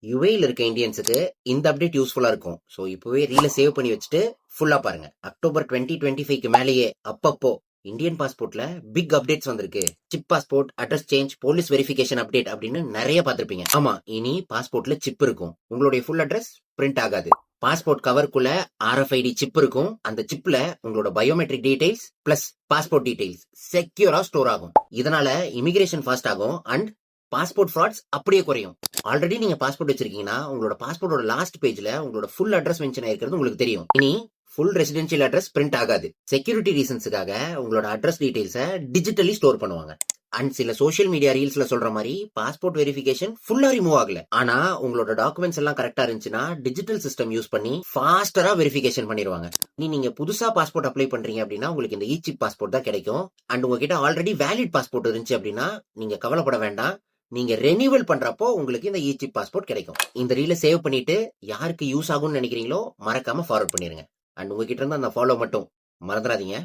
யுஏல இருக்க இந்தியன்ஸுக்கு இந்த அப்டேட் யூஸ்ஃபுல்லா இருக்கும். ஸோ இப்போவே ரீல சேவ் பண்ணி வச்சுட்டு ஃபுல்லா பாருங்க. அக்டோபர் 2025க்கு மேலேயே அப்பப்போ இந்தியன் பாஸ்போர்ட்ல பிக் அப்டேட்ஸ் வந்திருக்கு. Chip passport, address change, police verification update அப்படின்னு நிறைய பார்த்திருப்பீங்க. ஆமா, இனி பாஸ்போர்ட்ல சிப் இருக்கும். உங்களுடைய ஃபுல் அட்ரஸ் பிரிண்ட் ஆகாது. பாஸ்போர்ட் கவருக்குள்ள RFID சிப் இருக்கும். அந்த சிப்ல உங்களோட biometric details plus passport details செக்யூரா ஸ்டோர் ஆகும். இதனால இமிகிரேஷன் ஃபாஸ்ட் ஆகும் அண்ட் பாஸ்போர்ட் ஃப்ராட்ஸ் அப்படியே குறையும். ஆல்ரெடி நீங்க பாஸ்போர்ட் வச்சிருக்கீங்கன்னா உங்களோட பாஸ்போர்ட்டோட லாஸ்ட் பேஜ்ல உங்களோட ஃபுல் அட்ரஸ் மென்ஷன் ஆயிருக்கிறது உங்களுக்கு தெரியும். இனி ஃபுல் ரெசிடென்ஷியல் அட்ரஸ் பிரிண்ட் ஆகாது. செக்யூரிட்டி ரீசன்ஸுக்காக உங்களோட அட்ரஸ் டீடைல்ஸை டிஜிட்டலி ஸ்டோர் பண்ணுவாங்க. அண்ட் சில சோஷியல் மீடியா ரீல்ஸ்ல சொல்ற மாதிரி பாஸ்போர்ட் வெரிஃபிகேஷன் ஃபுல்லா ரிமூவ் ஆகல. ஆனா உங்களோட டாக்குமெண்ட்ஸ் எல்லாம் கரெக்டா இருந்துச்சுன்னா டிஜிட்டல் சிஸ்டம் யூஸ் பண்ணி ஃபாஸ்டரா வெரிஃபிகேஷன் பண்ணிடுவாங்க. நீங்க புதுசா பாஸ்போர்ட் அப்ளை பண்றீங்க அப்படின்னா உங்களுக்கு இந்த இ-சிப் பாஸ்போர்ட் தான் கிடைக்கும். அண்ட் உங்ககிட்ட ஆல்ரெடி வேலிட் பாஸ்போர்ட் இருந்துச்சு அப்படின்னா நீங்க கவலைப்பட வேண்டாம். நீங்க ரெனியூவல் பண்றப்போ உங்களுக்கு இந்த இ-சிப் பாஸ்போர்ட் கிடைக்கும். இந்த ரீல சேவ் பண்ணிட்டு யாருக்கு யூஸ் ஆகும்னு நினைக்கிறீங்களோ மறக்காம ஃபார்வர்ட் பண்ணிருங்க. அண்ட் உங்ககிட்ட இருந்து அந்த ஃபாலோ மட்டும் மறந்துடாதீங்க.